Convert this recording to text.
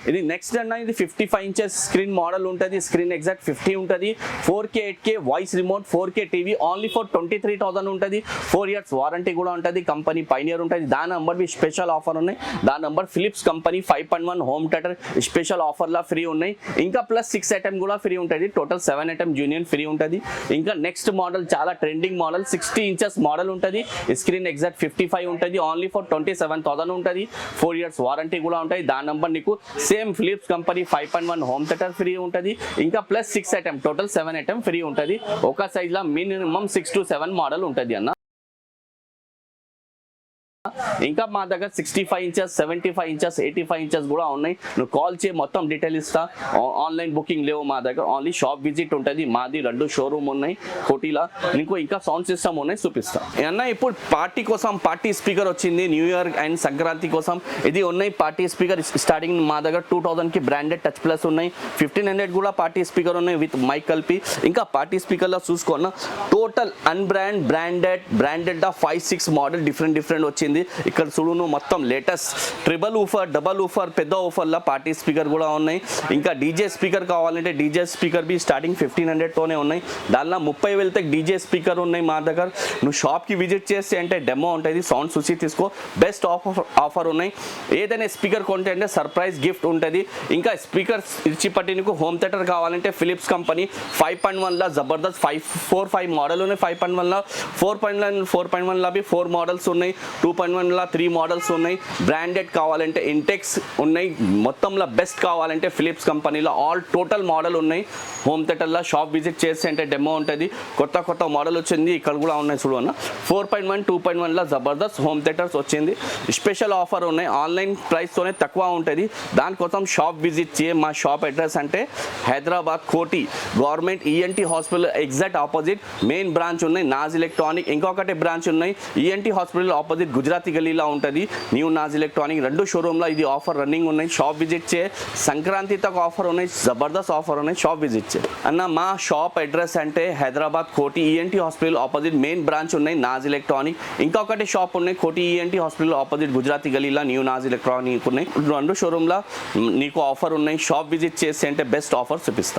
ఇది నెక్స్ట్ అన్న ఇది 55 ఇంచెస్ స్క్రీన్ మోడల్ ఉంటుంది. స్క్రీన్ ఎగ్జాక్ట్ 50 ఉంటుంది. 4K 8K voice remote 4K TV only for 23,000 ఉంటుంది. 4 years వారంటీ కూడా ఉంటుంది. కంపెనీ పైనియర్ ఉంటుంది. దాని నంబర్ మీ స్పెషల్ ఆఫర్ ఉన్నాయి. దాని number Philips company 5.1 home theatre special ఆఫర్లా ఫ్రీ ఉన్నాయి. ఇంకా ప్లస్ 6 ఐటమ్ కూడా ఫ్రీ ఉంటుంది. టోటల్ 7 ఐటమ్ జూనియర్ ఫ్రీ ఉంటుంది. ఇంకా నెక్స్ట్ మోడల్ చాలా ట్రెండింగ్ మోడల్ 60 ఇంచెస్ మోడల్ ఉంటుంది. స్క్రీన్ ఎగ్జాక్ట్ 55 ఉంటుంది. ఓన్లీ ఫర్ 27,000 ఉంటుంది. 4 years వారంటీ కూడా ఉంటుంది. దాని నంబర్ నీకు same Philips company 5.1 home theatre free ఉంటుంది. ఇంకా plus 6 item total 7 item free ఉంటుంది. ఒక సైజ్ లా మినిమం 6 to 7 మోడల్ ఉంటుంది అన్న. ఇంకా మా దగ్గర 65 ఇంచెస్ 75 ఇంచెస్ 85 ఇంచెస్ కూడా ఉన్నాయి. నువ్వు కాల్ చేయి మొత్తం డీటెయిల్ ఇస్తా. ఆన్లైన్ బుకింగ్ లేవు మా దగ్గర, ఓన్లీ షాప్ విజిట్ ఉంటుంది. మాది 2 షోరూమ్ ఉన్నాయి కోటిలా. నీకు ఇంకా సౌండ్ సిస్టమ్ ఉన్నాయి చూపిస్తా అన్న. ఇప్పుడు పార్టీ కోసం పార్టీ స్పీకర్ వచ్చింది. న్యూ ఇయర్ అండ్ సంక్రాంతి కోసం ఇది ఉన్నాయి. పార్టీ స్పీకర్ స్టార్టింగ్ మా దగ్గర 2000కి బ్రాండెడ్ టచ్ ప్లస్ ఉన్నాయి. 1500 కూడా పార్టీ స్పీకర్ ఉన్నాయి విత్ మైక్ కలిపి. ఇంకా పార్టీ స్పీకర్లో చూసుకున్న టోటల్ బ్రాండెడ్ 5-6 మోడల్ డిఫరెంట్ వచ్చింది. ఇక్కడ చూడు మొత్తం latest triple woofer double woofer పెద్ద ఊఫర్లా పార్టీ స్పీకర్ కూడా ఉన్నాయి. ఇంకా డీజే స్పీకర్ కావాలంటే డీజే స్పీకర్ బి స్టార్టింగ్ 1500తోనే ఉన్నాయి. దానిలో 30,000 తక్ డీజే స్పీకర్ ఉన్నాయి మా దగ్గర. నువ్వు షాప్కి విజిట్ చేస్తే అంటే డెమో ఉంటుంది. సౌండ్ చూసి తీసుకో. బెస్ట్ ఆఫర్ ఉన్నాయి. ఏదైనా స్పీకర్ కొంటే అంటే సర్ప్రైజ్ గిఫ్ట్ ఉంటుంది. ఇంకా స్పీకర్ ఇచ్చిపట్టి నీకు హోమ్ థియేటర్ కావాలంటే ఫిలిప్స్ కంపెనీ 5.1లా జబర్దస్త్ 5 మోడల్ ఉన్నాయి. 5.1లా 4.1లా బి 4 మోడల్స్ ఉన్నాయి. 2.1లా 3 మోడల్స్ ఉన్నాయి. బ్రాండెడ్ కావాలంటే ఇంటెక్స్ ఉన్నాయి. మొత్తంలో బెస్ట్ కావాలంటే ఫిలిప్స్ కంపెనీలో ఆల్ టోటల్ మోడల్ ఉన్నాయి. హోమ్ థియేటర్లో షాప్ విజిట్ చేస్తే అంటే డెమో ఉంటుంది. కొత్త మోడల్ వచ్చింది. ఇక్కడ కూడా ఉన్నాయి చూడు అన్న. 4.1 2.1లా జబర్దస్త్ హోమ్ థియేటర్స్ వచ్చింది. స్పెషల్ ఆఫర్ ఉన్నాయి. ఆన్లైన్ ప్రైస్తోనే తక్కువ ఉంటుంది. దానికోసం షాప్ విజిట్ చేయ. మా షాప్ అడ్రస్ అంటే Hyderabad Koti government ENT hospital exact opposite main branch ఉన్నాయి. నాజ్ ఎలక్ట్రానిక్ ఇంకొకటి బ్రాంచ్ ఉన్నాయి. ఈఎన్టీ హాస్పిటల్ ఆపోజిట్ గుజరాతీ గలీలా ఉంటుంది. న్యూ నాజ్ ఎలక్ట్రానిక్ 2 షోరూమ్లో ఇది ఆఫర్ రన్నింగ్ ఉన్నాయి. షాప్ విజిట్ చే. సంక్రాంతి తక్ ఆఫర్ ఉన్నాయి. జబర్దస్త్ ఆఫర్ ఉన్నాయి. షాప్ విజిట్ చే అన్న. మా షాప్ అడ్రస్ అంటే Hyderabad Koti ENT hospital opposite main branch ఉన్నాయి. నాజ్ ఎలక్ట్రానిక్ ఇంకొకటి షాప్ ఉన్నాయి. Koti ENT hospital opposite Gujarati గలీలా న్యూ నాజ్ ఎలక్ట్రానిక్ ఉన్నాయి. 2 షోరూమ్లో నీకు ఆఫర్ ఉన్నాయి. షాప్ విజిట్ చేస్తే అంటే బెస్ట్ ఆఫర్ చూపిస్తాను.